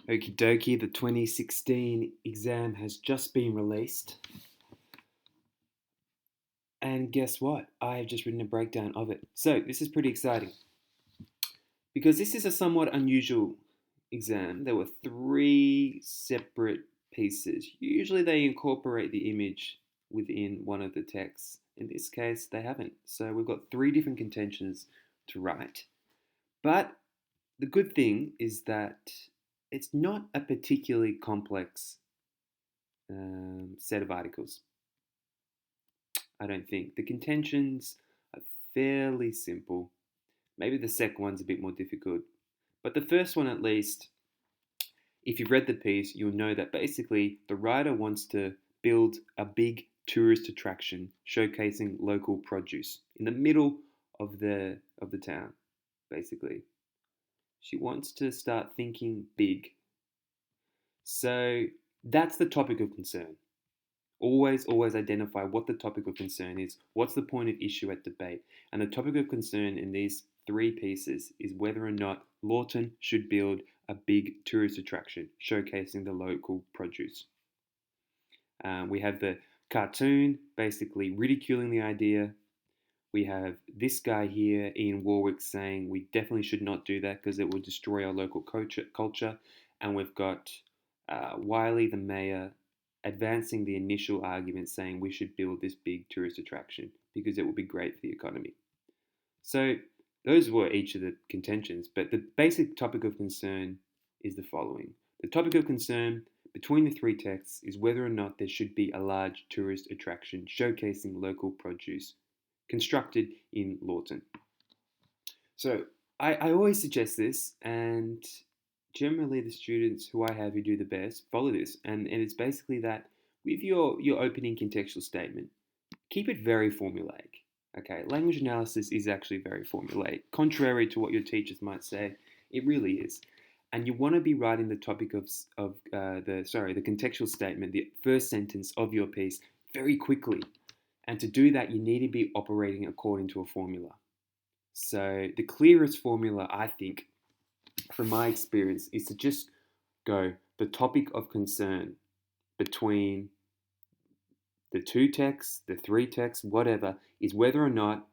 Okie dokie, the 2016 exam has just been released. And guess what? I have just written a breakdown of it. So, this is pretty exciting because this is a somewhat unusual exam. There were three separate pieces. Usually, they incorporate the image within one of the texts. In this case, they haven't. So, we've got three different contentions to write. But the good thing is that it's not a particularly complex set of articles. I don't think. The contentions are fairly simple. Maybe the second one's a bit more difficult. But the first one, at least, if you've read the piece, you'll know that basically the writer wants to build a big tourist attraction showcasing local produce in the middle of the town, basically. She wants to start thinking big. So that's the topic of concern. Always identify what the topic of concern is, what's the point of issue at debate. And the topic of concern in these three pieces is whether or not Lawton should build a big tourist attraction showcasing the local produce. We have the cartoon basically ridiculing the idea. We have this guy here, Ian Warwick, saying we definitely should not do that because it will destroy our local culture. And we've got Wiley, the mayor, advancing the initial argument saying we should build this big tourist attraction because it will be great for the economy. So those were each of the contentions, but the basic topic of concern is the following. The topic of concern between the three texts is whether or not there should be a large tourist attraction showcasing local produce constructed in Lawton. So I always suggest this, and generally the students who I have who do the best follow this. And it's basically that with your opening contextual statement, keep it very formulaic. Okay, language analysis is actually very formulaic. Contrary to what your teachers might say, it really is. And you want to be writing the topic of the contextual statement, the first sentence of your piece, very quickly. And to do that, you need to be operating according to a formula. So the clearest formula, I think, from my experience, is to just go the topic of concern between the two texts, the three texts, whatever, is whether or not,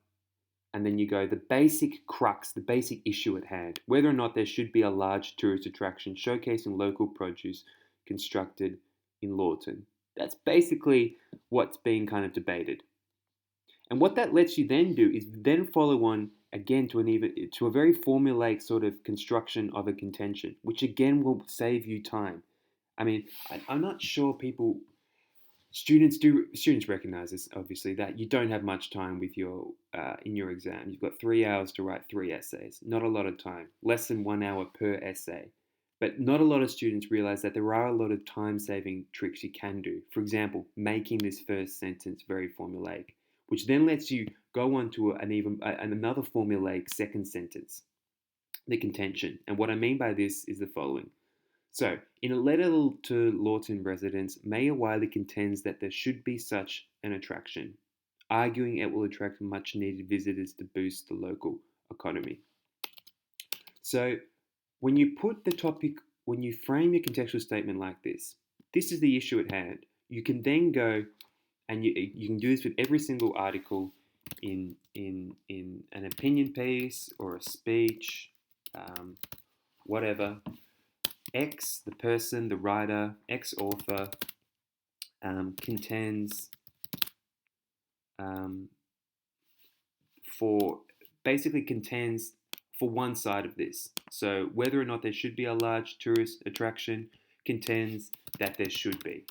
and then you go the basic crux, the basic issue at hand, whether or not there should be a large tourist attraction showcasing local produce constructed in Lawton. That's basically what's being kind of debated. And what that lets you then do is then follow on again to a very formulaic sort of construction of a contention, which again will save you time. I mean, I'm not sure students recognize this obviously that you don't have much time with your in your exam. You've got 3 hours to write three essays. Not a lot of time, less than 1 hour per essay. But not a lot of students realize that there are a lot of time-saving tricks you can do. For example, making this first sentence very formulaic, which then lets you go on to another formulaic second sentence, the contention. And what I mean by this is the following. So, in a letter to Lawton residents, Mayor Wiley contends that there should be such an attraction, arguing it will attract much needed visitors to boost the local economy. So, when you put the topic, when you frame your contextual statement like this is the issue at hand. You can then go and you can do this with every single article in an opinion piece or a speech, whatever. X, the person, the writer, X author contends for basically contends for one side of this. So whether or not there should be a large tourist attraction contends that there should be.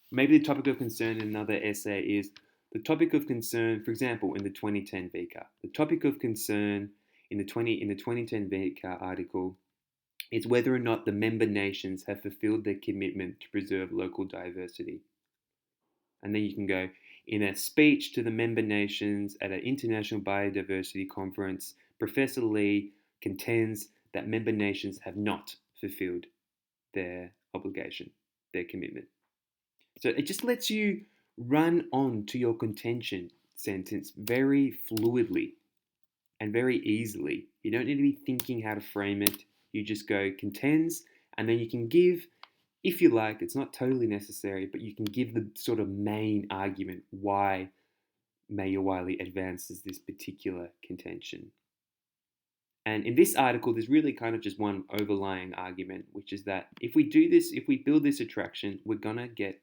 Maybe the topic of concern in another essay is the topic of concern, for example, in the 2010 VCAA. The topic of concern in the 2010 VCAA article is whether or not the member nations have fulfilled their commitment to preserve local diversity. And then you can go, in a speech to the member nations at an international biodiversity conference, Professor Lee contends that member nations have not fulfilled their obligation, their commitment. So it just lets you run on to your contention sentence very fluidly and very easily. You don't need to be thinking how to frame it. You just go contends, And then you can give, if you like, it's not totally necessary, but you can give the sort of main argument why Mayor Wiley advances this particular contention. And in this article, there's really kind of just one overlying argument, which is that if we do this, if we build this attraction, we're going to get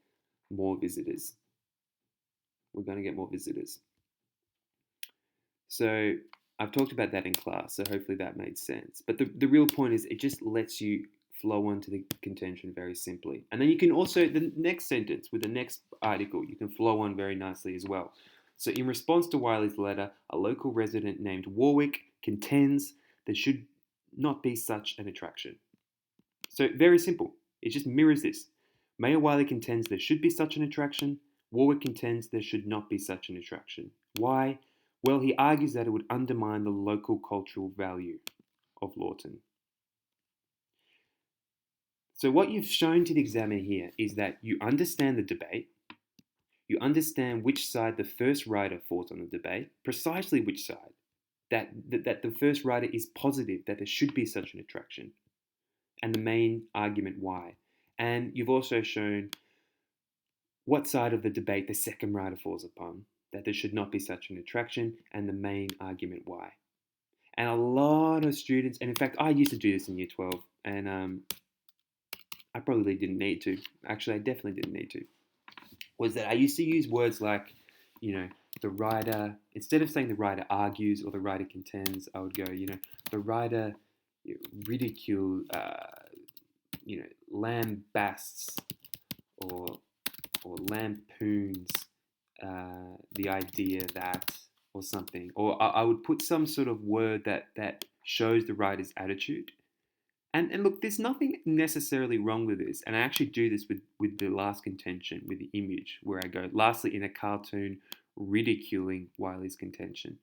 more visitors. We're going to get more visitors. So I've talked about that in class, so hopefully that made sense. But the real point is it just lets you flow onto the contention very simply. And then you can also, the next sentence with the next article, you can flow on very nicely as well. So in response to Wiley's letter, a local resident named Warwick contends there should not be such an attraction. So very simple. It just mirrors this. Mayor Wiley contends there should be such an attraction. Warwick contends there should not be such an attraction. Why? Well, he argues that it would undermine the local cultural value of Lawton. So what you've shown to the examiner here is that you understand the debate, you understand which side the first writer fought on the debate, precisely which side, that the first writer is positive that there should be such an attraction, and the main argument why. And you've also shown what side of the debate the second writer falls upon, that there should not be such an attraction, and the main argument why. And a lot of students, and in fact, I used to do this in year 12, and I probably didn't need to. Actually, I definitely didn't need to. Was that I used to use words like, the writer, instead of saying the writer argues or the writer contends, I would go, the writer ridicule, lambasts or lampoons the idea that, or something. Or I would put some sort of word that shows the writer's attitude. And look, there's nothing necessarily wrong with this. And I actually do this with the last contention, with the image, where I go, lastly, in a cartoon, ridiculing Wiley's contention.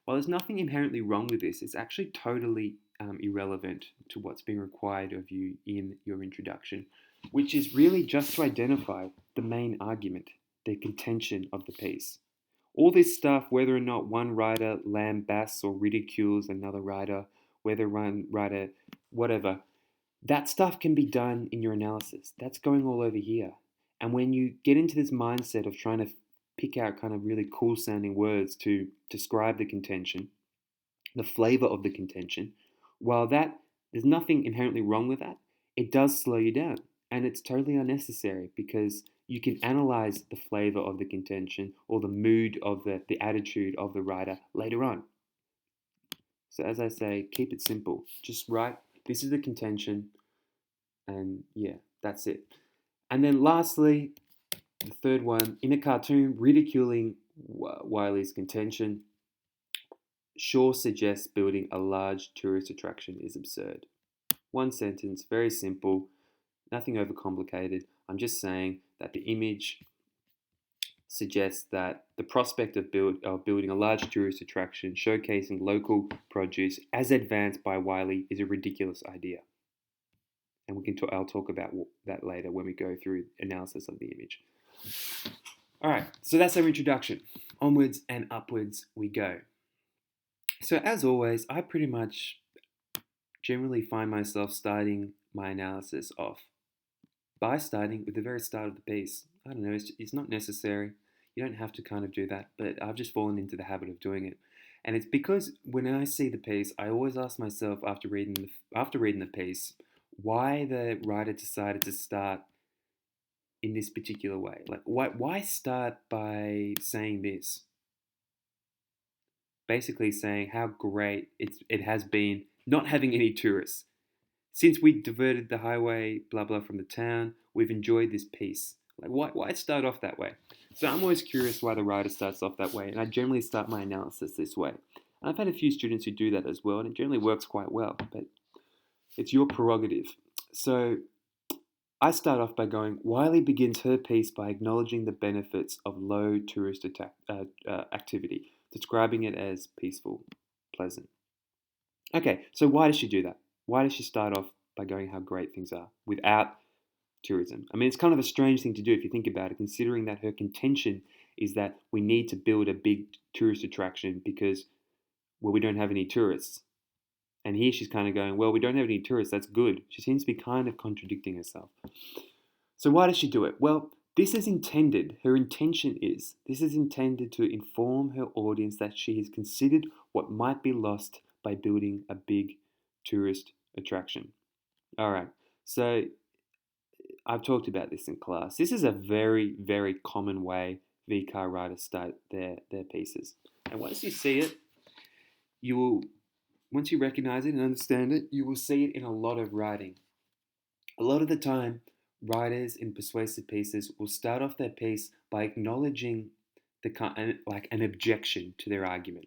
While there's nothing inherently wrong with this, it's actually totally irrelevant to what's being required of you in your introduction, which is really just to identify the main argument, the contention of the piece. All this stuff, whether or not one writer lambasts or ridicules another writer, whether one writer, whatever, that stuff can be done in your analysis. That's going all over here. And when you get into this mindset of trying to pick out kind of really cool sounding words to describe the contention, the flavor of the contention, while there's nothing inherently wrong with that, it does slow you down. And it's totally unnecessary because you can analyze the flavor of the contention or the mood of the attitude of the writer later on. So as I say, keep it simple. Just write, this is the contention, and yeah, that's it. And then lastly, the third one, in a cartoon, ridiculing Wiley's contention, Shaw suggests building a large tourist attraction is absurd. One sentence, very simple, nothing overcomplicated. I'm just saying that the image suggests that the prospect of building a large tourist attraction showcasing local produce as advanced by Wiley is a ridiculous idea. And I'll talk about that later when we go through analysis of the image. All right, so that's our introduction. Onwards and upwards we go. So as always, I pretty much generally find myself starting my analysis off by starting with the very start of the piece. I don't know, it's not necessary. You don't have to kind of do that, but I've just fallen into the habit of doing it. And it's because when I see the piece, I always ask myself after reading the piece, why the writer decided to start in this particular way. Like, why start by saying this? Basically saying how great it has been not having any tourists. Since we diverted the highway, blah, blah, from the town, we've enjoyed this piece. Like, why start off that way? So I'm always curious why the writer starts off that way, and I generally start my analysis this way. And I've had a few students who do that as well, and it generally works quite well, but it's your prerogative. So I start off by going, Wiley begins her piece by acknowledging the benefits of low tourist activity, describing it as peaceful, pleasant. Okay, so why does she do that? Why does she start off by going how great things are without tourism? I mean, it's kind of a strange thing to do if you think about it, considering that her contention is that we need to build a big tourist attraction because, well, we don't have any tourists. And here she's kind of going, well, we don't have any tourists, that's good. She seems to be kind of contradicting herself. So why does she do it? Well, her intention is, this is intended to inform her audience that she has considered what might be lost by building a big tourist attraction. All right, so I've talked about this in class. This is a very, very common way VCAA writers start their pieces. And once you see it, you will, once you recognize it and understand it, you will see it in a lot of writing. A lot of the time, writers in persuasive pieces will start off their piece by acknowledging like an objection to their argument,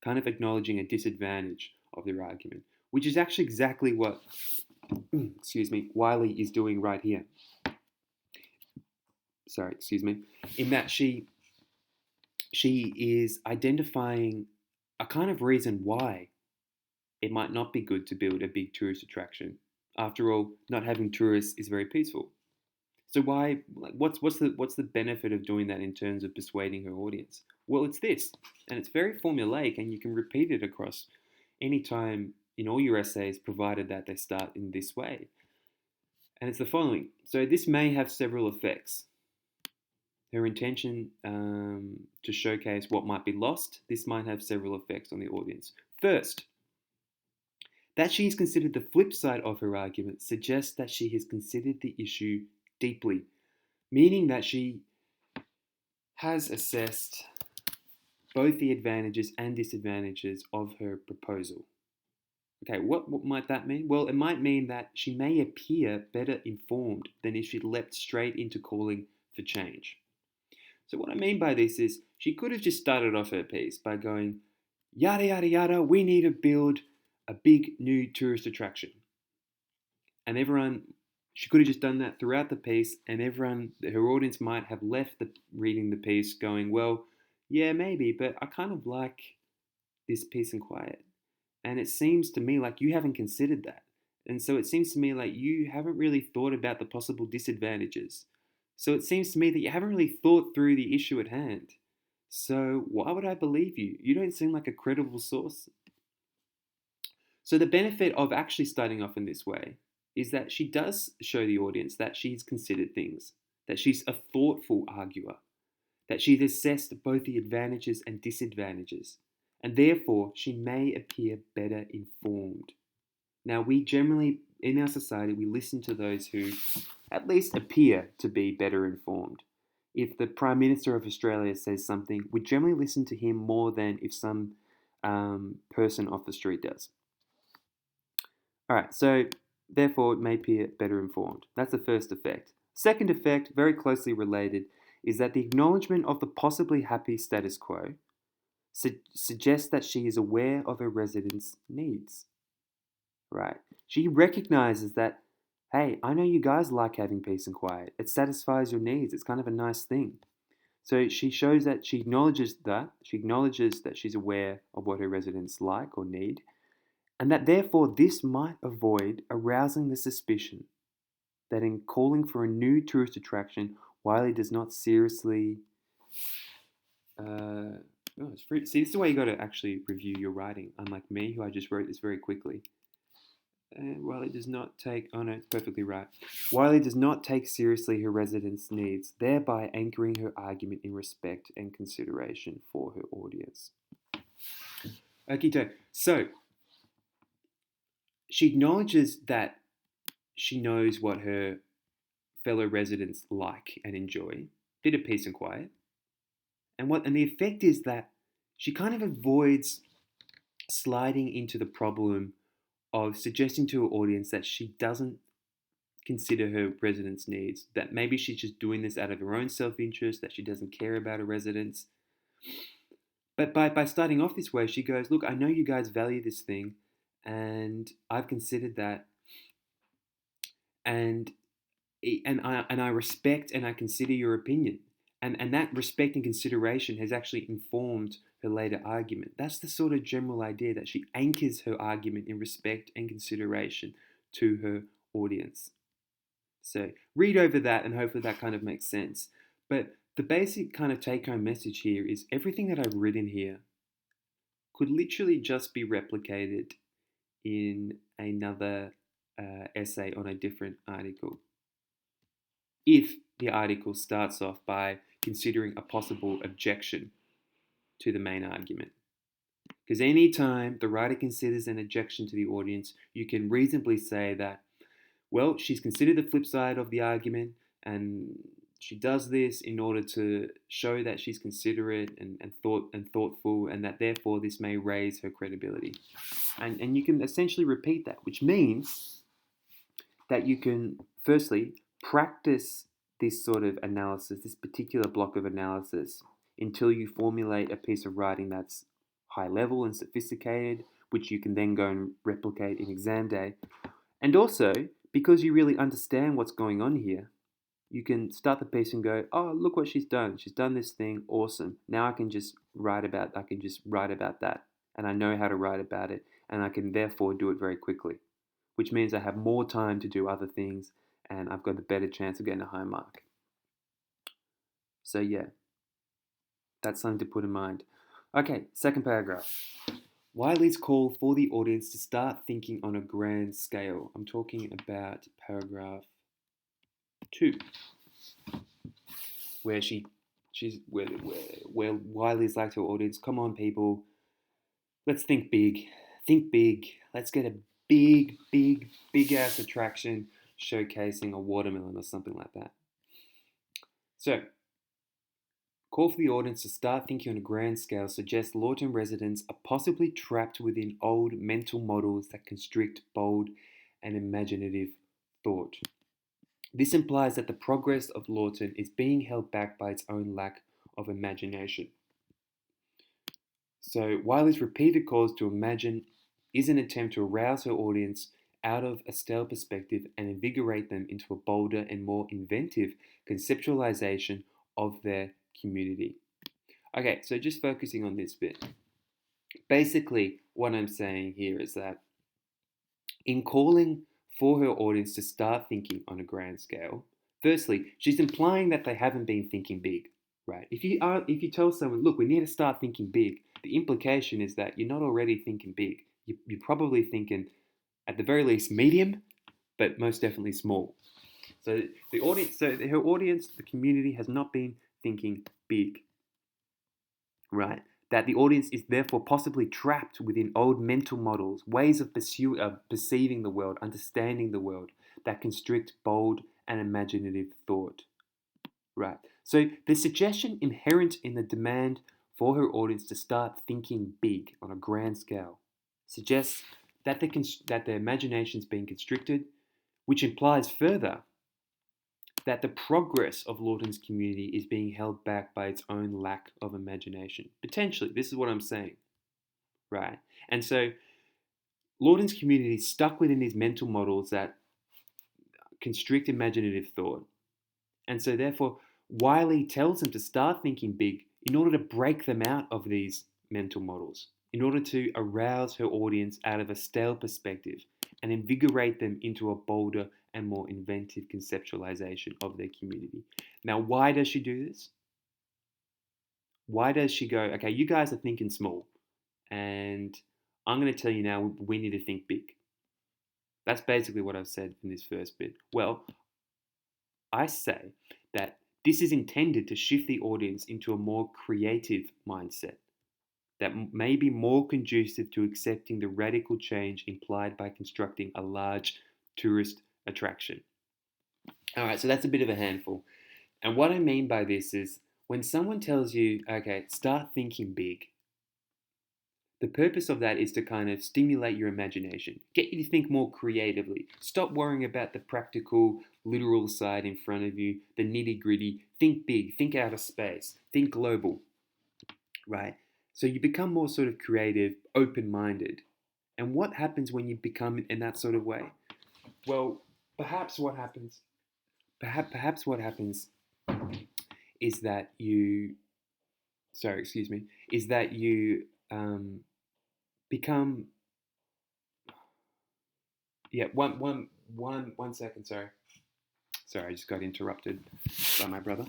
kind of acknowledging a disadvantage of their argument, which is actually exactly what, excuse me, Wiley is doing right here. Sorry, excuse me, in that she is identifying a kind of reason why it might not be good to build a big tourist attraction. After all, not having tourists is very peaceful. So why? Like, what's the benefit of doing that in terms of persuading her audience? Well, it's this, and it's very formulaic, and you can repeat it across any time in all your essays, provided that they start in this way. And it's the following. So this may have several effects. Her intention to showcase what might be lost. This might have several effects on the audience. First, that she has considered the flip side of her argument suggests that she has considered the issue deeply, meaning that she has assessed both the advantages and disadvantages of her proposal. Okay, what might that mean? Well, it might mean that she may appear better informed than if she'd leapt straight into calling for change. So, what I mean by this is she could have just started off her piece by going, yada, yada, yada, we need to build a big new tourist attraction. And she could have just done that throughout the piece, and her audience might have left reading the piece going, well, yeah, maybe, but I kind of like this peace and quiet. And it seems to me like you haven't considered that. And so it seems to me like you haven't really thought about the possible disadvantages. So it seems to me that you haven't really thought through the issue at hand. So why would I believe you? You don't seem like a credible source. So the benefit of actually starting off in this way is that she does show the audience that she's considered things, that she's a thoughtful arguer, that she's assessed both the advantages and disadvantages, and therefore she may appear better informed. Now, we generally, in our society, we listen to those who at least appear to be better informed. If the Prime Minister of Australia says something, we generally listen to him more than if some person off the street does. All right, so therefore it may appear better informed. That's the first effect. Second effect, very closely related, is that the acknowledgement of the possibly happy status quo suggests that she is aware of her residents' needs. Right? She recognizes that, hey, I know you guys like having peace and quiet. It satisfies your needs. It's kind of a nice thing. So she shows that she acknowledges that. She acknowledges that she's aware of what her residents like or need, and that therefore this might avoid arousing the suspicion that in calling for a new tourist attraction, Wiley does not seriously. See, this is the way you got to actually review your writing, unlike me, who I just wrote this very quickly. Wiley does not take. Oh no, it's perfectly right. Wiley does not take seriously her residents' needs, thereby anchoring her argument in respect and consideration for her audience. Okay, so she acknowledges that she knows what her fellow residents like and enjoy, bit of peace and quiet, and the effect is that she kind of avoids sliding into the problem of suggesting to her audience that she doesn't consider her residents' needs, that maybe she's just doing this out of her own self-interest, that she doesn't care about her residents. But by starting off this way, she goes, look, I know you guys value this thing, and I've considered that, and I respect and I consider your opinion. And that respect and consideration has actually informed her later argument. That's the sort of general idea, that she anchors her argument in respect and consideration to her audience. So read over that and hopefully that kind of makes sense. But the basic kind of take-home message here is everything that I've written here could literally just be replicated in another essay on a different article if the article starts off by considering a possible objection to the main argument. Because anytime the writer considers an objection to the audience, you can reasonably say that, well, she's considered the flip side of the argument, and she does this in order to show that she's considerate and thoughtful, and that therefore this may raise her credibility. And you can essentially repeat that, which means that you can firstly practice this sort of analysis, this particular block of analysis, until you formulate a piece of writing that's high level and sophisticated, which you can then go and replicate in exam day. And also, because you really understand what's going on here, you can start the piece and go, oh, look what she's done. She's done this thing, awesome. Now I can just write about that. And I know how to write about it, and I can therefore do it very quickly, which means I have more time to do other things, and I've got a better chance of getting a high mark. So yeah, that's something to put in mind. Okay, second paragraph. Wiley's call for the audience to start thinking on a grand scale. I'm talking about paragraph 2, where where Wiley's like to her audience, come on people, let's think big. Think big. Let's get a big ass attraction showcasing a watermelon or something like that. So, call for the audience to start thinking on a grand scale suggests Lawton residents are possibly trapped within old mental models that constrict bold and imaginative thought. This implies that the progress of Lawton is being held back by its own lack of imagination. So, Wiley's repeated calls to imagine is an attempt to arouse her audience out of a stale perspective and invigorate them into a bolder and more inventive conceptualization of their community. Okay, so just focusing on this bit. Basically, what I'm saying here is that in calling for her audience to start thinking on a grand scale, firstly, she's implying that they haven't been thinking big, right? If you tell someone, look, we need to start thinking big, the implication is that you're not already thinking big. You're probably thinking, at the very least, medium, but most definitely small. So her audience, the community, has not been thinking big, right? That the audience is therefore possibly trapped within old mental models, ways of perceiving the world, understanding the world, that constrict bold and imaginative thought, right? So the suggestion inherent in the demand for her audience to start thinking big on a grand scale suggests that their imagination is being constricted, which implies further that the progress of Lawton's community is being held back by its own lack of imagination. Potentially, this is what I'm saying, right? And so Lawton's community is stuck within these mental models that constrict imaginative thought. And so therefore, Wiley tells them to start thinking big in order to break them out of these mental models, in order to arouse her audience out of a stale perspective and invigorate them into a bolder and more inventive conceptualization of their community. Now, why does she do this? Why does she go, okay, you guys are thinking small, and I'm going to tell you now we need to think big? That's basically what I've said in this first bit. Well, I say that this is intended to shift the audience into a more creative mindset that may be more conducive to accepting the radical change implied by constructing a large tourist attraction. All right, so that's a bit of a handful. And what I mean by this is when someone tells you, okay, start thinking big, the purpose of that is to kind of stimulate your imagination, get you to think more creatively. Stop worrying about the practical, literal side in front of you, the nitty gritty. Think big, think out of space, think global, right? So you become more sort of creative, open-minded. And what happens when you become in that sort of way? Well, perhaps what happens is that you, become, yeah, one second, sorry, I just got interrupted by my brother.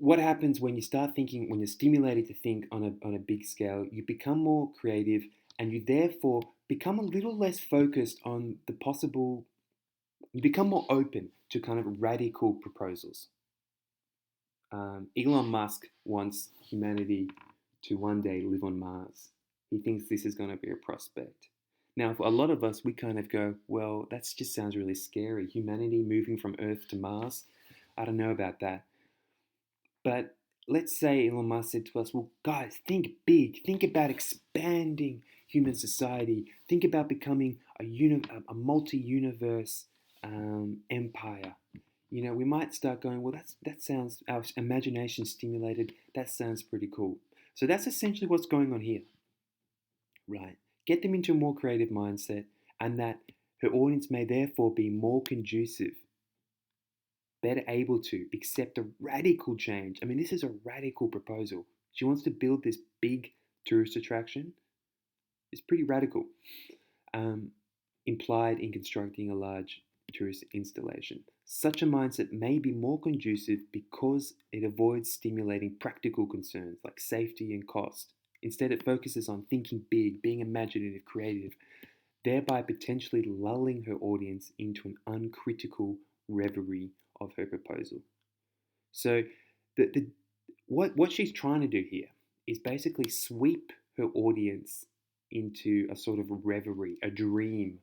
what happens when you start thinking, when you're stimulated to think on a big scale, you become more creative and you therefore become a little less focused on the possible, you become more open to kind of radical proposals. Elon Musk wants humanity to one day live on Mars. He thinks this is going to be a prospect. Now, for a lot of us, we kind of go, well, that just sounds really scary. Humanity moving from Earth to Mars? I don't know about that. But let's say Elon Musk said to us, well, guys, think big. Think about expanding human society. Think about becoming a multi universe empire. We might start going, well, that sounds, our imagination stimulated. That sounds pretty cool. So that's essentially what's going on here, right? Get them into a more creative mindset, and that her audience may therefore be more conducive, better able to accept a radical change. I mean, this is a radical proposal. She wants to build this big tourist attraction. It's pretty radical, um, implied in constructing a large tourist installation. Such a mindset may be more conducive because it avoids stimulating practical concerns like safety and cost. Instead, it focuses on thinking big, being imaginative, creative, thereby potentially lulling her audience into an uncritical reverie of her proposal. So, what she's trying to do here is basically sweep her audience into a sort of reverie, a dream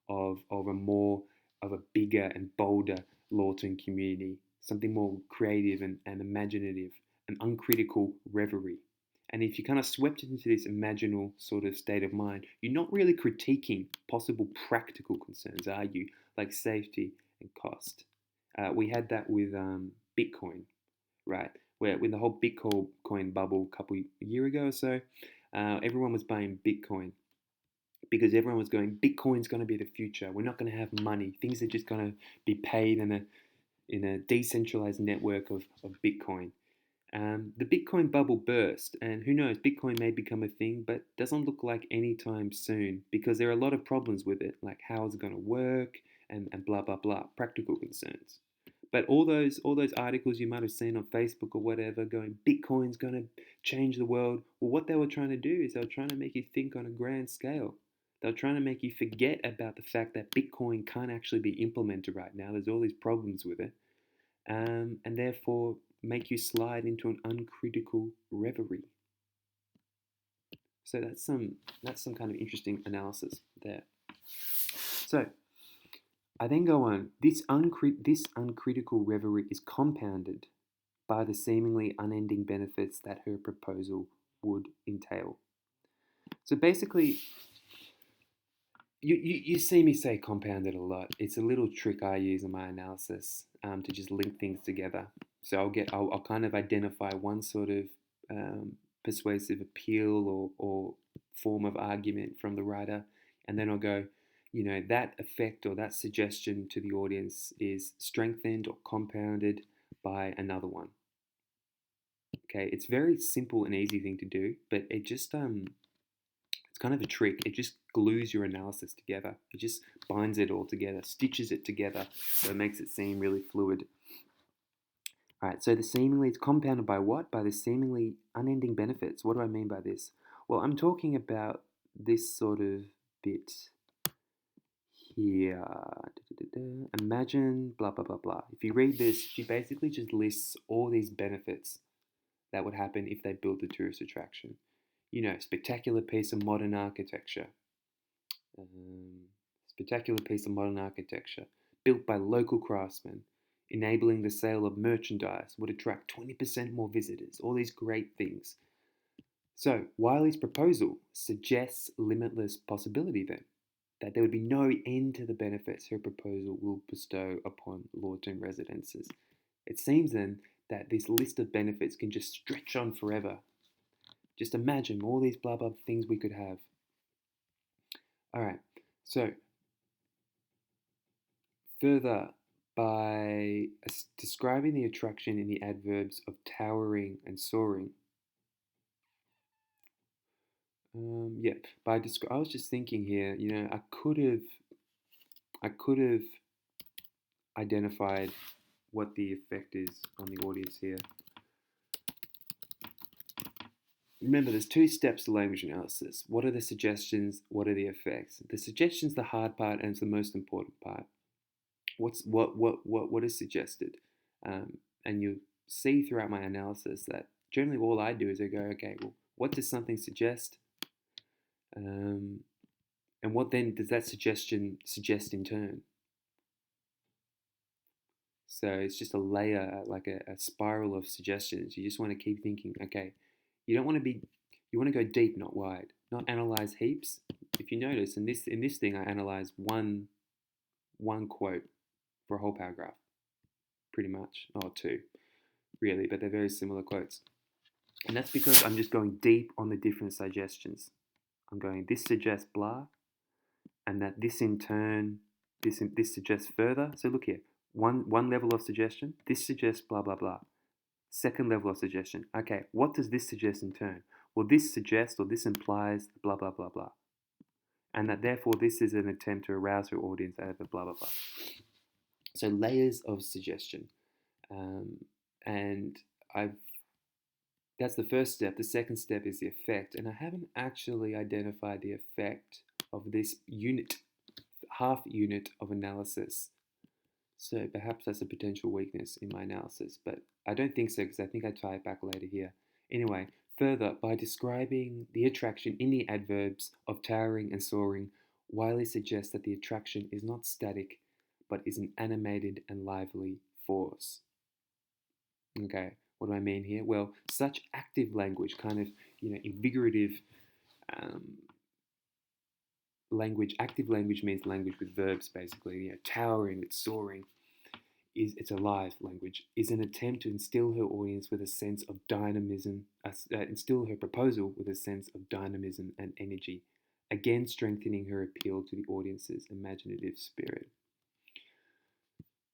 of a more of a bigger and bolder Lawton community, something more creative and imaginative, an uncritical reverie. And if you kind of swept it into this imaginal sort of state of mind, you're not really critiquing possible practical concerns, are you? Like safety and cost. We had that with Bitcoin, right? Where when the whole Bitcoin bubble a couple year ago or so, everyone was buying Bitcoin because everyone was going, Bitcoin's going to be the future. We're not going to have money. Things are just going to be paid in a decentralized network of Bitcoin. The Bitcoin bubble burst, and who knows, Bitcoin may become a thing, but doesn't look like anytime soon because there are a lot of problems with it, like how is it going to work and blah blah blah, practical concerns. But all those articles you might have seen on Facebook or whatever going, Bitcoin's going to change the world. Well, what they were trying to do is they were trying to make you think on a grand scale. They were trying to make you forget about the fact that Bitcoin can't actually be implemented right now. There's all these problems with it, and therefore make you slide into an uncritical reverie. So that's some kind of interesting analysis there. So I then go on. This uncritical reverie is compounded by the seemingly unending benefits that her proposal would entail. So basically, you see me say compounded a lot. It's a little trick I use in my analysis to just link things together. So I'll kind of identify one sort of persuasive appeal or form of argument from the writer, and then I'll go, that effect or that suggestion to the audience is strengthened or compounded by another one. Okay, it's very simple and easy thing to do, but it's kind of a trick. It just glues your analysis together. It just binds it all together, stitches it together, so it makes it seem really fluid. All right, so the seemingly, it's compounded by what? By the seemingly unending benefits. What do I mean by this? Well, I'm talking about this sort of bit here. Imagine blah, blah, blah, blah. If you read this, she basically just lists all these benefits that would happen if they built the tourist attraction. Spectacular piece of modern architecture. Spectacular piece of modern architecture built by local craftsmen, enabling the sale of merchandise, would attract 20% more visitors. All these great things. So Wiley's proposal suggests limitless possibility then, that there would be no end to the benefits her proposal will bestow upon Lawton residences. It seems then that this list of benefits can just stretch on forever. Just imagine all these blah blah things we could have. All right, so further, by describing the attraction in the adverbs of towering and soaring. Yeah, I was just thinking here. I could have identified what the effect is on the audience here. remember, there's two steps to language analysis. What are the suggestions? What are the effects? The suggestion's the hard part, and it's the most important part. What is suggested? And you see throughout my analysis that generally all I do is I go, okay, well, what does something suggest? And what then does that suggestion suggest in turn? So it's just a layer, like a spiral of suggestions. You just want to keep thinking, okay, you don't want to be, you want to go deep, not wide, not analyze heaps. If you notice, in this thing, I analyze one quote for a whole paragraph, pretty much, or two, really, but they're very similar quotes. And that's because I'm just going deep on the different suggestions. I'm going, this suggests blah, and that this in turn, this suggests further. So look here, one level of suggestion, this suggests blah, blah, blah. Second level of suggestion, okay, what does this suggest in turn? Well, this suggests or this implies blah, blah, blah, blah. And that therefore this is an attempt to arouse your audience over blah, blah, blah. So layers of suggestion. And that's the first step. The second step is the effect. And I haven't actually identified the effect of this unit, half unit of analysis. So perhaps that's a potential weakness in my analysis, but I don't think so because I think I tie it back later here. Anyway, further, by describing the attraction in the adverbs of towering and soaring, Wiley suggests that the attraction is not static, but is an animated and lively force. Okay, what do I mean here? Well, such active language, kind of, invigorative language. Active language means language with verbs, basically. Towering, it's soaring. It's alive language. Is an attempt to instill her audience with a sense of dynamism. Instill her proposal with a sense of dynamism and energy, again strengthening her appeal to the audience's imaginative spirit.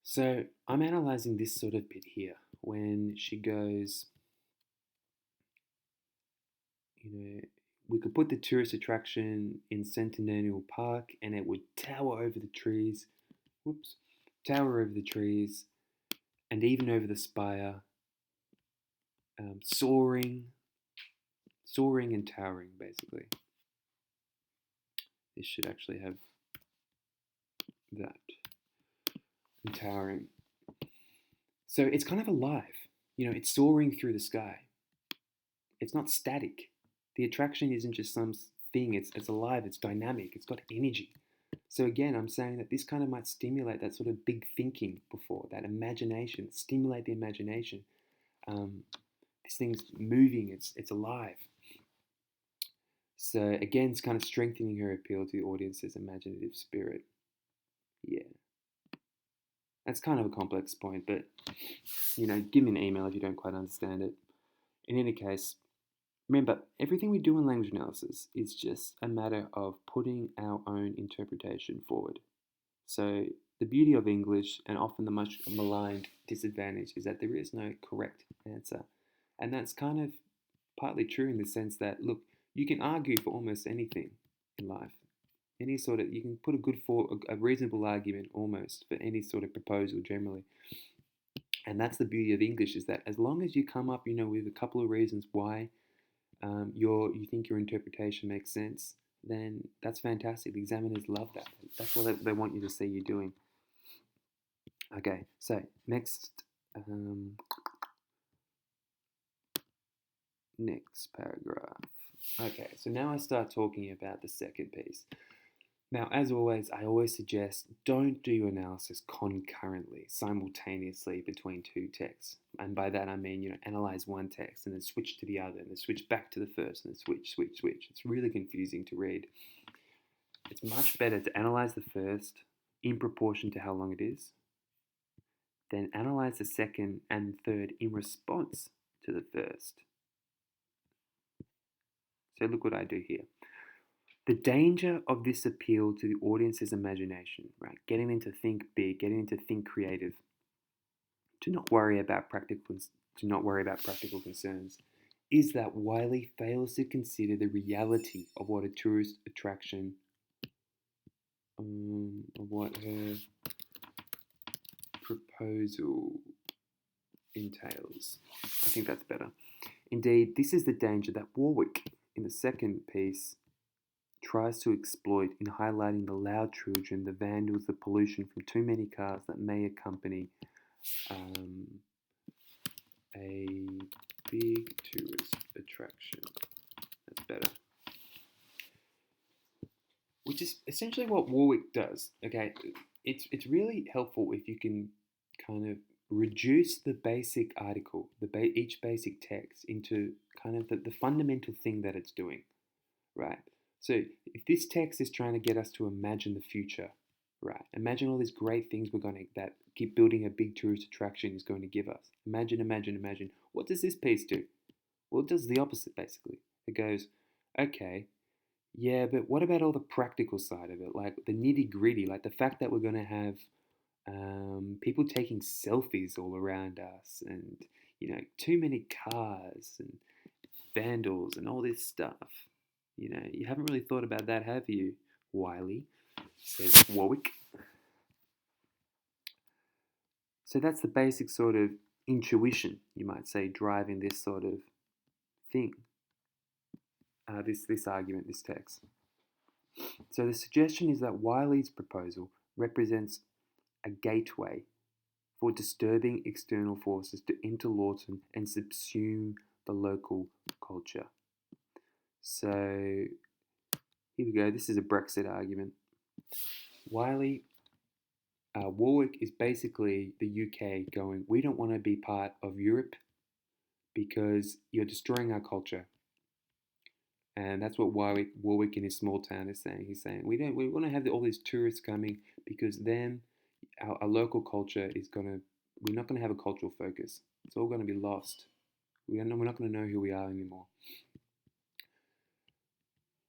So I'm analysing this sort of bit here when she goes, we could put the tourist attraction in Centennial Park and it would tower over the trees. Tower over the trees and even over the spire. Soaring and towering, basically. This should actually have that. And towering. So it's kind of alive. It's soaring through the sky. It's not static. The attraction isn't just some thing. It's alive. It's dynamic. It's got energy. So again, I'm saying that this kind of might stimulate that sort of big thinking before, that imagination, stimulate the imagination. This thing's moving. It's alive. So again, it's kind of strengthening her appeal to the audience's imaginative spirit. Yeah. That's kind of a complex point, but, give me an email if you don't quite understand it. In any case, remember, everything we do in language analysis is just a matter of putting our own interpretation forward. So the beauty of English, and often the much maligned disadvantage, is that there is no correct answer. And that's kind of partly true in the sense that, look, you can argue for almost anything in life. You can put a reasonable argument almost for any sort of proposal generally. And that's the beauty of English, is that as long as you come up, with a couple of reasons why you think your interpretation makes sense, then that's fantastic. The examiners love that. That's what they want you to see you doing. Okay, so next paragraph. Okay, so now I start talking about the second piece. Now, as always, I always suggest don't do your analysis concurrently, simultaneously between two texts. And by that I mean, analyze one text and then switch to the other and then switch back to the first and then switch. It's really confusing to read. It's much better to analyze the first in proportion to how long it is, then analyze the second and third in response to the first. So look what I do here. The danger of this appeal to the audience's imagination, right? Getting them to think big, getting them to think creative, to not worry about practical concerns, is that Wiley fails to consider the reality of what a tourist attraction, of what her proposal entails. I think that's better. Indeed, this is the danger that Warwick, in the second piece, tries to exploit in highlighting the loud children, the vandals, the pollution from too many cars that may accompany um, a big tourist attraction. That's better. Which is essentially what Warwick does. Okay, it's really helpful if you can kind of reduce the basic article, each basic text into kind of the fundamental thing that it's doing, right? So if this text is trying to get us to imagine the future, right? Imagine all these great things we're going to that keep building a big tourist attraction is going to give us. Imagine, imagine, imagine. What does this piece do? Well, it does the opposite basically. It goes, okay, yeah, but what about all the practical side of it, like the nitty gritty, like the fact that we're going to have people taking selfies all around us, and too many cars and vandals and all this stuff. You haven't really thought about that, have you, Wiley? Says Warwick. So that's the basic sort of intuition, you might say, driving this sort of thing, this argument, this text. So the suggestion is that Wiley's proposal represents a gateway for disturbing external forces to enter Lawton and subsume the local culture. So here we go. This is a Brexit argument. Warwick is basically the UK going, we don't want to be part of Europe because you're destroying our culture. And that's what Warwick in his small town is saying. He's saying we want to have all these tourists coming because then our local culture we're not going to have a cultural focus. It's all going to be lost. We're not going to know who we are anymore.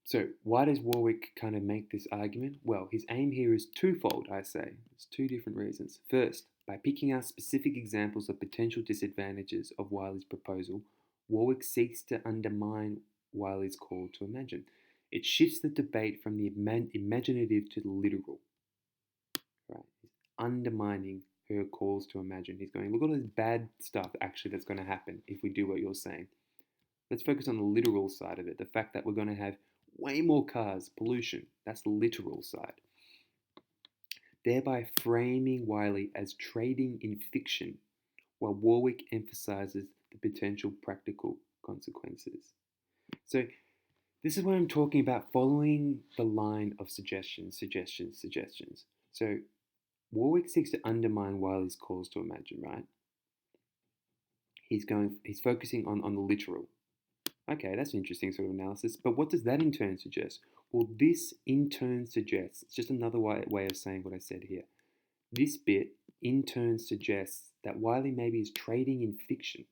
So why does Warwick kind of make this argument? Well, his aim here is twofold, I say. It's two different reasons. First, by picking out specific examples of potential disadvantages of Wiley's proposal, Warwick seeks to undermine Wiley's call to imagine. It shifts the debate from the imaginative to the literal. Right? He's undermining her calls to imagine. He's going, look at all this bad stuff actually that's going to happen if we do what you're saying. Let's focus on the literal side of it. The fact that we're going to have way more cars, pollution. That's the literal side. Thereby framing Wiley as trading in fiction, while Warwick emphasizes the potential practical consequences. So this is what I'm talking about, following the line of suggestions. So Warwick seeks to undermine Wiley's calls to imagine, right? He's focusing on the literal. Okay, that's an interesting sort of analysis. But what does that in turn suggest? Well, this in turn suggests, it's just another way of saying what I said here. This bit in turn suggests that Wiley maybe is trading in fiction,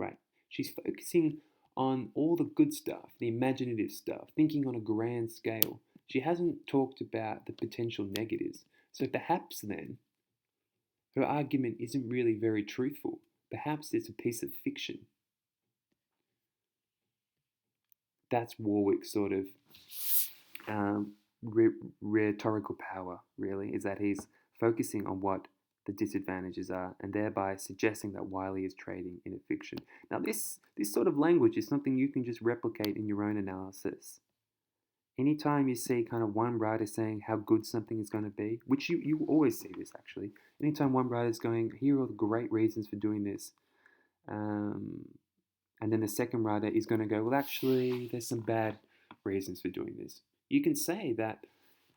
right? She's focusing on all the good stuff, the imaginative stuff, thinking on a grand scale. She hasn't talked about the potential negatives. So perhaps then, her argument isn't really very truthful. Perhaps it's a piece of fiction. That's Warwick's sort of rhetorical power, really, is that he's focusing on what the disadvantages are and thereby suggesting that Wiley is trading in a fiction. Now, this sort of language is something you can just replicate in your own analysis. Anytime you see kind of one writer saying how good something is going to be, which you always see this actually, anytime one writer is going, here are the great reasons for doing this, and then the second writer is going to go, well, actually, there's some bad reasons for doing this. You can say that,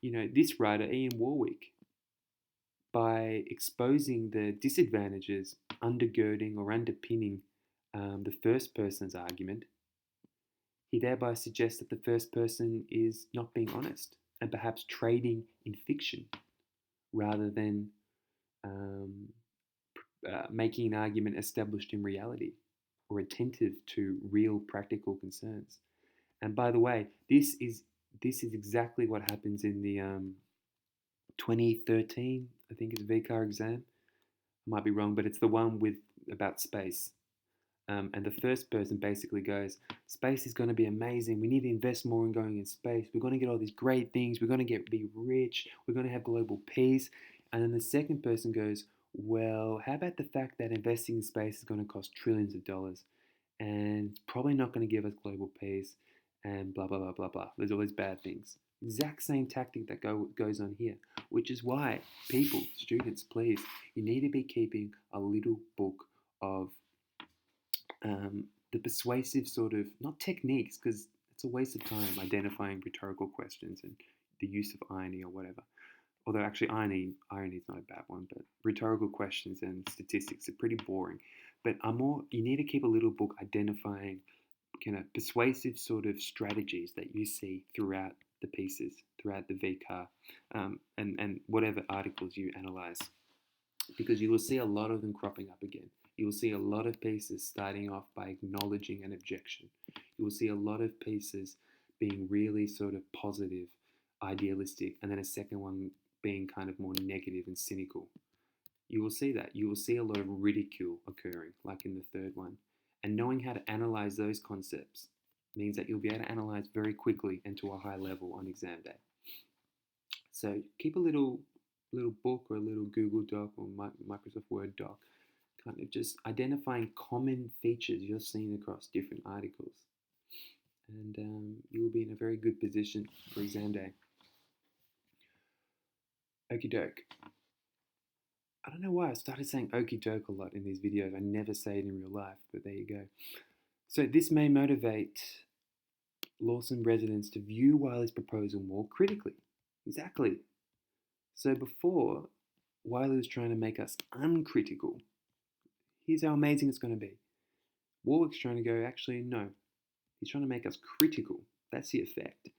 this writer, Ian Warwick, by exposing the disadvantages undergirding or underpinning the first person's argument, he thereby suggests that the first person is not being honest and perhaps trading in fiction rather than making an argument established in reality or attentive to real practical concerns. And by the way, this is exactly what happens in the 2013, I think it's VCAA exam. I might be wrong, but it's the one about space. And the first person basically goes, space is going to be amazing. We need to invest more in going in space. We're going to get all these great things. We're going to be rich. We're going to have global peace. And then the second person goes, well, how about the fact that investing in space is going to cost trillions of dollars? and it's probably not going to give us global peace, and blah, blah, blah, blah, blah. There's all these bad things. Exact same tactic that goes on here, which is why people, students, please, you need to be keeping a little book of the persuasive sort of, not techniques, because it's a waste of time identifying rhetorical questions and the use of irony or whatever. Although actually irony is not a bad one, but rhetorical questions and statistics are pretty boring. But you need to keep a little book identifying persuasive sort of strategies that you see throughout the pieces, throughout the VCAA, and whatever articles you analyze, because you will see a lot of them cropping up again. You will see a lot of pieces starting off by acknowledging an objection. You will see a lot of pieces being really sort of positive, idealistic, and then a second one being kind of more negative and cynical. You will see that. You will see a lot of ridicule occurring, like in the third one. And knowing how to analyze those concepts means that you'll be able to analyze very quickly and to a high level on exam day. So keep a little book or a little Google Doc or Microsoft Word doc, kind of just identifying common features you're seeing across different articles. And you will be in a very good position for exam day. Okie doke. I don't know why I started saying okie doke a lot in these videos. I never say it in real life, but there you go. So this may motivate Lawson residents to view Wiley's proposal more critically. Exactly. So before, Wiley was trying to make us uncritical. Here's how amazing it's going to be. Warwick's trying to go, actually, no. He's trying to make us critical. That's the effect.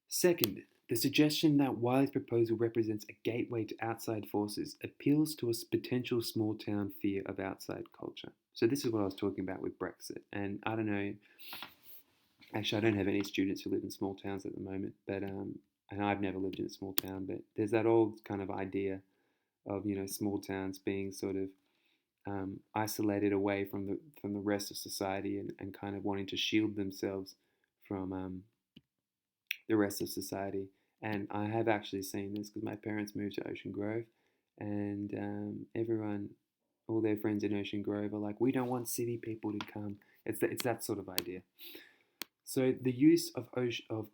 Second, the suggestion that Wiley's proposal represents a gateway to outside forces appeals to a potential small-town fear of outside culture. So this is what I was talking about with Brexit. And I don't know, actually I don't have any students who live in small towns at the moment, but and I've never lived in a small town, but there's that old kind of idea of, small towns being sort of isolated away from the rest of society, and kind of wanting to shield themselves from the rest of society. And I have actually seen this because my parents moved to Ocean Grove, and everyone, all their friends in Ocean Grove are like, we don't want city people to come. It's that sort of idea. So the use of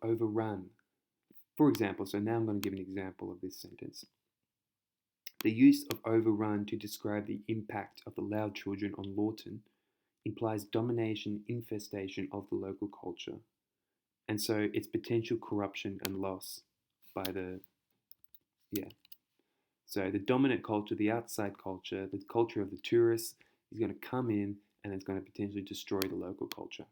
overrun, for example, so now I'm going to give an example of this sentence. The use of overrun to describe the impact of the loud children on Lawton implies domination, infestation of the local culture, and so its potential corruption and loss by so the dominant culture, the outside culture, the culture of the tourists is going to come in and it's going to potentially destroy the local culture.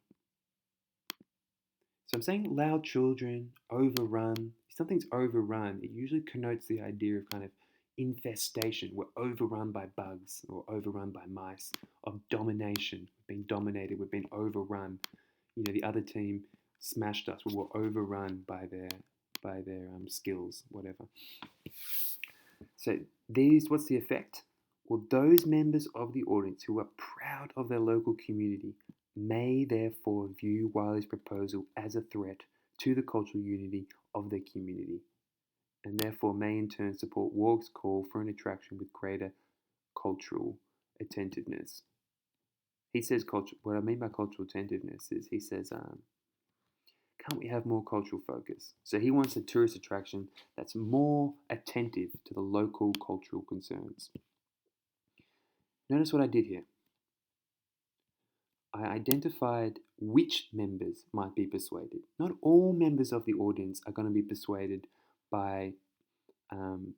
So I'm saying loud children, overrun. If something's overrun, it usually connotes the idea of kind of infestation. We're overrun by bugs or overrun by mice, of domination. We've been dominated, we've been overrun. The other team smashed us, we were overrun by their skills, whatever. So what's the effect? Well, those members of the audience who are proud of their local community may therefore view Wiley's proposal as a threat to the cultural unity of their community, and therefore may in turn support Warwick's call for an attraction with greater cultural attentiveness. He says what I mean by cultural attentiveness is, he says, can't we have more cultural focus? So he wants a tourist attraction that's more attentive to the local cultural concerns. Notice what I did here. I identified which members might be persuaded. Not all members of the audience are going to be persuaded by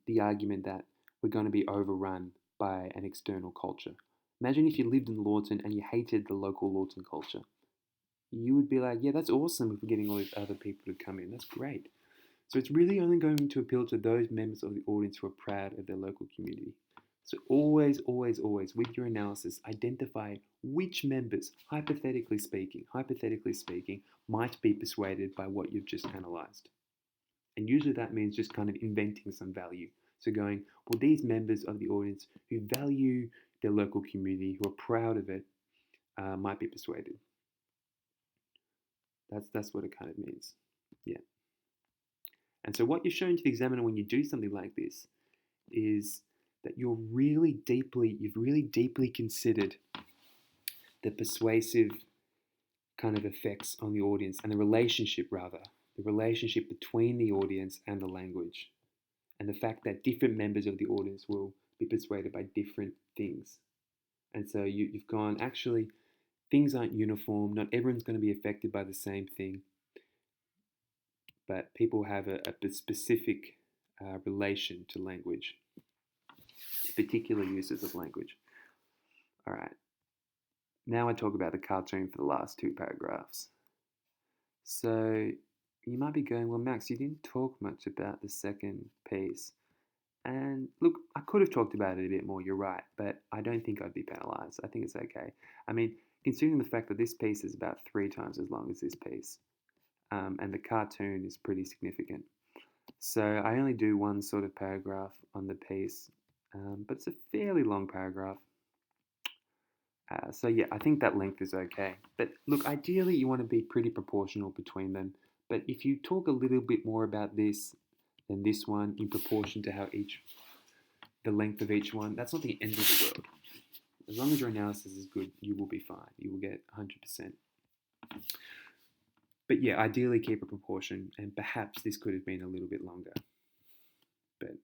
the argument that we're going to be overrun by an external culture. Imagine if you lived in Lawton and you hated the local Lawton culture. You would be like, yeah, that's awesome if we're getting all these other people to come in. That's great. So it's really only going to appeal to those members of the audience who are proud of their local community. So always, always, always, with your analysis, identify which members, hypothetically speaking, might be persuaded by what you've just analyzed. And usually that means just kind of inventing some value. So going, well, these members of the audience who value their local community, who are proud of it, might be persuaded. That's what it kind of means. Yeah. And so what you're showing to the examiner when you do something like this is that you've really deeply considered the persuasive kind of effects on the audience and the relationship between the audience and the language, and the fact that different members of the audience will be persuaded by different things. And so you've gone, actually, things aren't uniform. Not everyone's going to be affected by the same thing, but people have a specific relation to language, to particular uses of language. All right. Now I talk about the cartoon for the last two paragraphs. So you might be going, well, Max, you didn't talk much about the second piece. And look, I could have talked about it a bit more, you're right, but I don't think I'd be penalised. I think it's okay. I mean, considering the fact that this piece is about 3 times as long as this piece, and the cartoon is pretty significant. So I only do one sort of paragraph on the piece, but it's a fairly long paragraph. So yeah, I think that length is okay. But look, ideally you want to be pretty proportional between them. But if you talk a little bit more about this than this one in proportion to how the length of each one, that's not the end of the world. As long as your analysis is good, you will be fine. You will get 100%. But yeah, ideally keep a proportion, and perhaps this could have been a little bit longer. But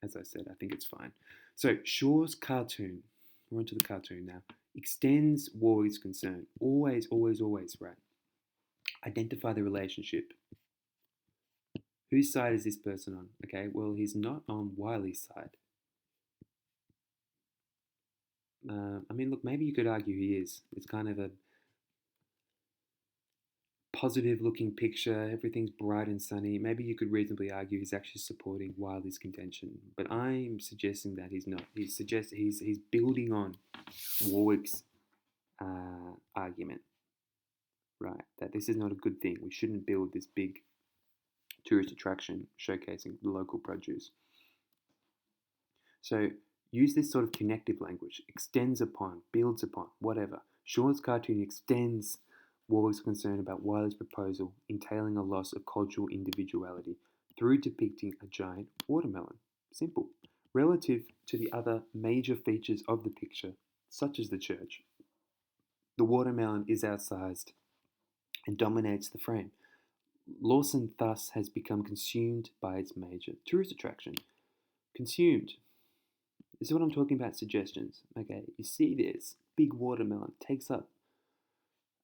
as I said, I think it's fine. So Shaw's cartoon, we're onto the cartoon now, extends Warwick's concern. Always, always, always, right? Identify the relationship. Whose side is this person on? Okay, well, he's not on Wiley's side. I mean, look, maybe you could argue he is. It's kind of a positive looking picture, everything's bright and sunny. Maybe you could reasonably argue he's actually supporting Wiley's contention, but I'm suggesting that he's not. He's building on Warwick's argument, right? That this is not a good thing. We shouldn't build this big tourist attraction showcasing the local produce. So use this sort of connective language, extends upon, builds upon, whatever. Shaw's cartoon extends Warwick's concern about Wiley's proposal entailing a loss of cultural individuality through depicting a giant watermelon. Simple. Relative to the other major features of the picture, such as the church, the watermelon is outsized and dominates the frame. Lawson thus has become consumed by its major tourist attraction. Consumed. This is what I'm talking about, suggestions. Okay, you see this big watermelon takes up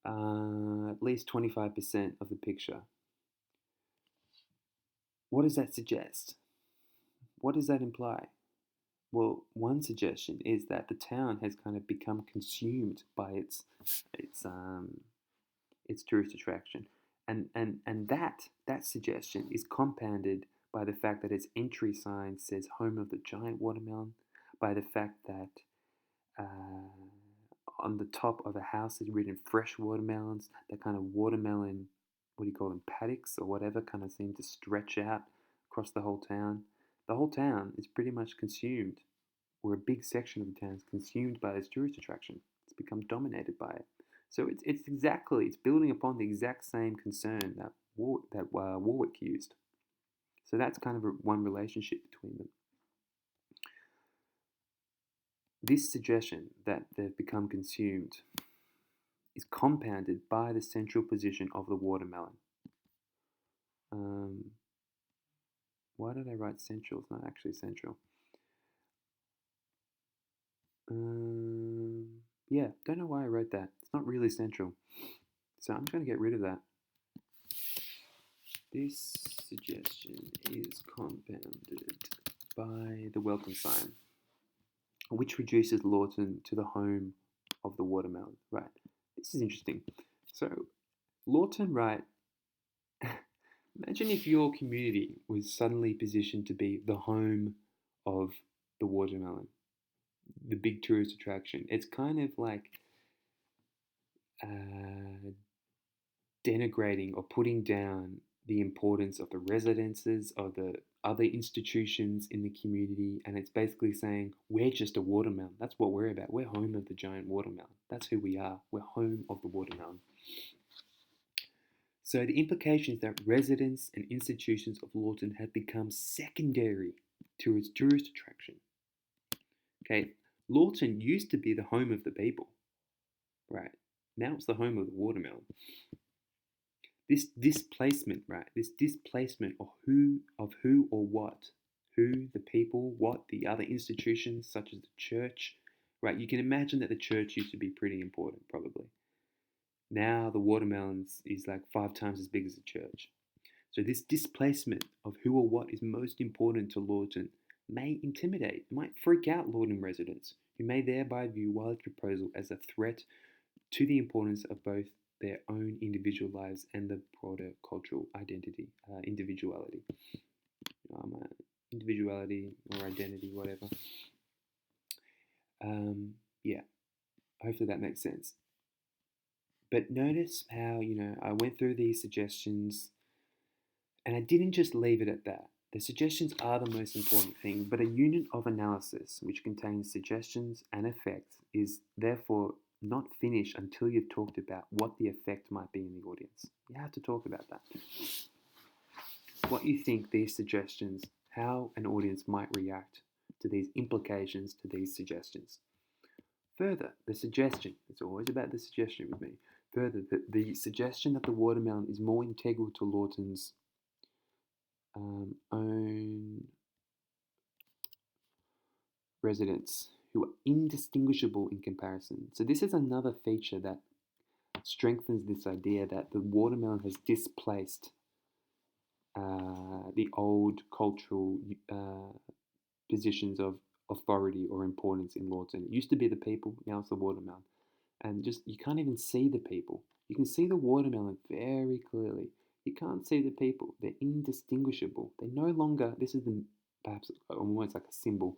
at least 25% of the picture. What does that suggest? What does that imply? Well, one suggestion is that the town has kind of become consumed by its tourist attraction, and that suggestion is compounded by the fact that its entry sign says "Home of the Giant Watermelon," by the fact that on the top of a house is written "fresh watermelons." That kind of watermelon, what do you call them, paddocks or whatever, kind of seem to stretch out across the whole town. The whole town is pretty much consumed, or a big section of the town is consumed by this tourist attraction. It's become dominated by it. So it's building upon the exact same concern that Warwick used. So that's kind of one relationship between them. This suggestion that they've become consumed is compounded by the central position of the watermelon. Why did I write central? It's not actually central. Yeah, don't know why I wrote that. It's not really central. So I'm going to get rid of that. This suggestion is compounded by the welcome sign, which reduces Lawton to the home of the watermelon. Right. This is interesting. So, Lawton, right, imagine if your community was suddenly positioned to be the home of the watermelon, the big tourist attraction. It's kind of like denigrating or putting down the importance of the residences of the other institutions in the community, and it's basically saying we're just a watermelon. That's what we're about. We're home of the giant watermelon. That's who we are. We're home of the watermelon. So the implication is that residents and institutions of Lawton have become secondary to its tourist attraction. Okay, Lawton used to be the home of the people, right? Now it's the home of the watermelon. This displacement, right? This displacement of who or what, who, the people, what, the other institutions such as the church, right? You can imagine that the church used to be pretty important, probably. Now the watermelons is like 5 times as big as the church. So this displacement of who or what is most important to Lawton may intimidate, might freak out Lawton residents, who may thereby view Wiley's proposal as a threat to the importance of both their own individual lives and the broader cultural identity, individuality, individuality or identity, whatever. Yeah, hopefully that makes sense. But notice how, I went through these suggestions and I didn't just leave it at that. The suggestions are the most important thing, but a unit of analysis which contains suggestions and effects is therefore not finished until you've talked about what the effect might be in the audience. You have to talk about that. What you think these suggestions, how an audience might react to these implications, to these suggestions. Further, the suggestion, it's always about the suggestion with me. Further, the suggestion that the watermelon is more integral to Lawton's own residents who are indistinguishable in comparison. So this is another feature that strengthens this idea that the watermelon has displaced the old cultural positions of authority or importance in Lawton. It used to be the people, now it's the watermelon. And just, you can't even see the people. You can see the watermelon very clearly. You can't see the people. They're indistinguishable. They no longer, this is perhaps almost like a symbol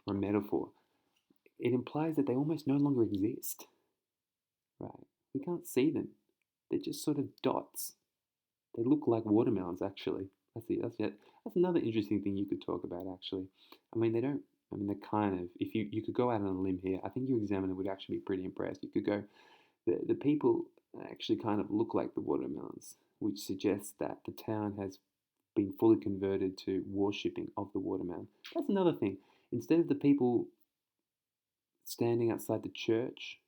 or a metaphor. It implies that they almost no longer exist, right? We can't see them. They're just sort of dots. They look like watermelons, actually. That's it. That's another interesting thing you could talk about, actually. I mean, they don't. I mean, they're kind of. If you could go out on a limb here, I think your examiner would actually be pretty impressed. You could go, the people actually kind of look like the watermelons, which suggests that the town has been fully converted to worshipping of the watermelon. That's another thing. Instead of the people standing outside the church,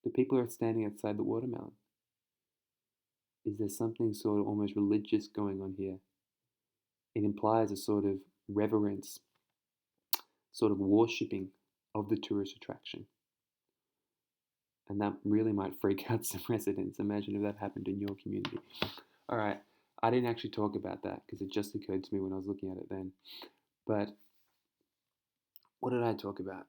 the people are standing outside the watermelon. Is there something sort of almost religious going on here? It implies a sort of reverence, sort of worshipping of the tourist attraction. And that really might freak out some residents. Imagine if that happened in your community. All right, I didn't actually talk about that because it just occurred to me when I was looking at it then. But what did I talk about?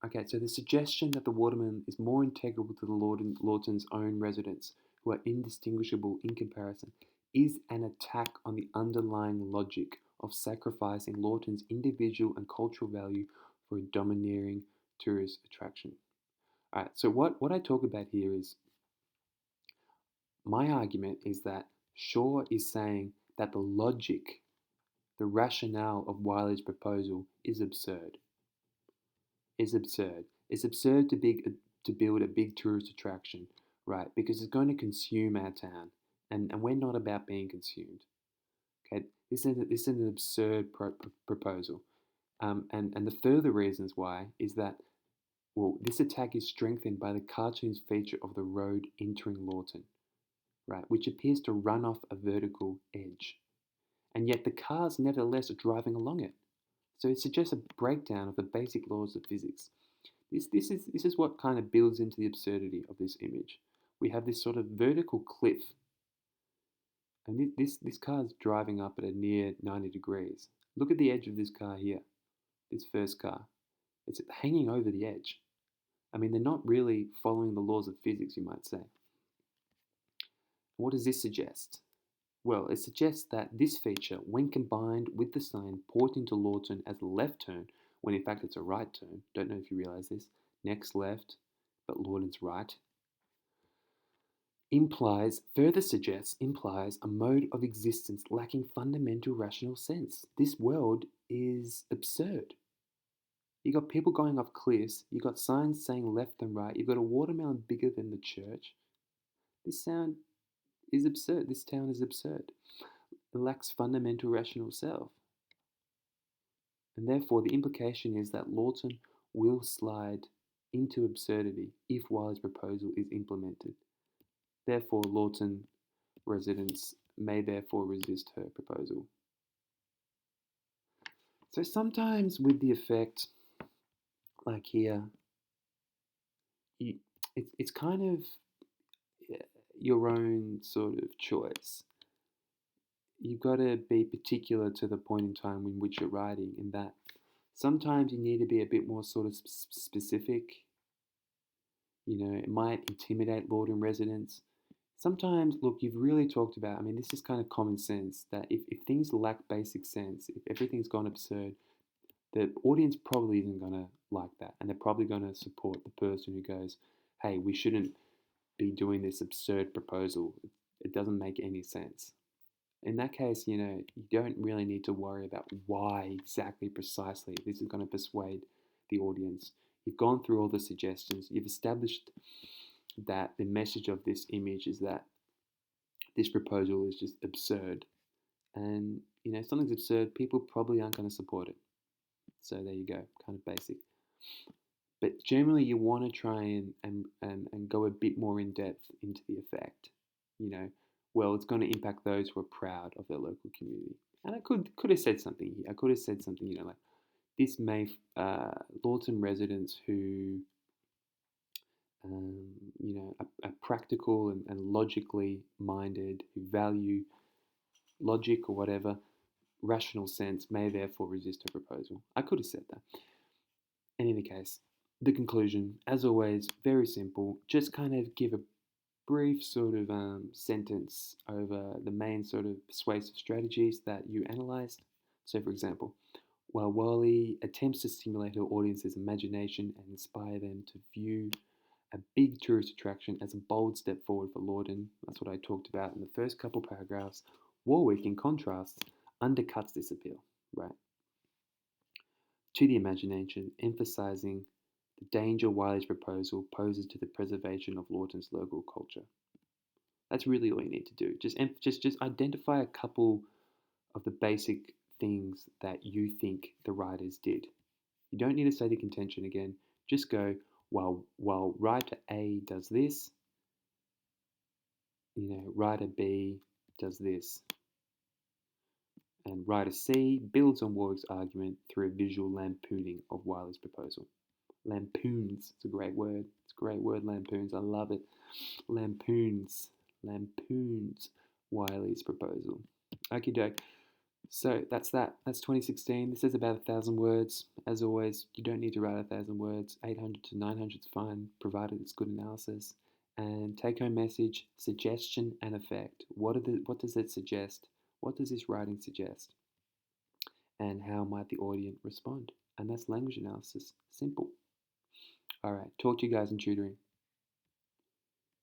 Okay, so the suggestion that the watermelon is more integral to the Lawton's own residents, who are indistinguishable in comparison, is an attack on the underlying logic of sacrificing Lawton's individual and cultural value for a domineering tourist attraction. All right, so what I talk about here is my argument is that Shaw is saying that the logic, the rationale of Wiley's proposal is absurd. Is absurd. It's absurd to build a big tourist attraction, right? Because it's going to consume our town, and we're not about being consumed. Okay, this is an absurd proposal, and the further reasons why is that, well, this attack is strengthened by the cartoon's feature of the road entering Lawton, right, which appears to run off a vertical edge, and yet the cars nevertheless are driving along it. So it suggests a breakdown of the basic laws of physics. This is what kind of builds into the absurdity of this image. We have this sort of vertical cliff, and this car is driving up at a near 90 degrees. Look at the edge of this car here, this first car. It's hanging over the edge. I mean, they're not really following the laws of physics, you might say. What does this suggest? Well, it suggests that this feature, when combined with the sign pointing to Lawton as a left turn, when in fact it's a right turn, don't know if you realize this, next left, but Lawton's right, implies a mode of existence lacking fundamental rational sense. This world is absurd. You got people going off cliffs, you got signs saying left and right, you've got a watermelon bigger than the church. This sound is absurd. This town is absurd. It lacks fundamental rational self. And therefore, the implication is that Lawton will slide into absurdity if Wiley's proposal is implemented. Therefore, Lawton residents may therefore resist her proposal. So sometimes with the effect, like here, you, it's kind of your own sort of choice. You've got to be particular to the point in time in which you're writing, in that sometimes you need to be a bit more sort of specific. It might intimidate Lawton residents. Sometimes, look, you've really talked about, I mean, this is kind of common sense, that if things lack basic sense, if everything's gone absurd, the audience probably isn't going to like that. And they're probably going to support the person who goes, hey, we shouldn't be doing this absurd proposal. It doesn't make any sense. In that case, you don't really need to worry about why exactly, precisely, this is going to persuade the audience. You've gone through all the suggestions. You've established that the message of this image is that this proposal is just absurd. And, if something's absurd, people probably aren't going to support it. So there you go, kind of basic. But generally, you want to try and go a bit more in depth into the effect. Well, it's going to impact those who are proud of their local community. And I could have said something here. I could have said something, like this may Lawton residents who are practical and logically minded, who value logic or whatever, rational sense, may therefore resist her proposal. I could have said that. In any case, the conclusion, as always, very simple. Just kind of give a brief sort of sentence over the main sort of persuasive strategies that you analysed. So, for example, while Wiley attempts to stimulate her audience's imagination and inspire them to view a big tourist attraction as a bold step forward for Lawton, that's what I talked about in the first couple paragraphs, Warwick, in contrast, undercuts this appeal, right? To the imagination, emphasizing the danger Wiley's proposal poses to the preservation of Lawton's local culture. That's really all you need to do. Just identify a couple of the basic things that you think the writers did. You don't need to say the contention again. Just go, while writer A does this, writer B does this. And writer C builds on Warwick's argument through a visual lampooning of Wiley's proposal. Lampoons, it's a great word. It's a great word, lampoons. I love it. Lampoons Wiley's proposal. Okie doke. So that's that. That's 2016. This is about 1,000 words. As always, you don't need to write 1,000 words. 800 to 900 is fine, provided it's good analysis. And take-home message: suggestion and effect. What does it suggest? What does this writing suggest? And how might the audience respond? And that's language analysis. Simple. All right. Talk to you guys in tutoring.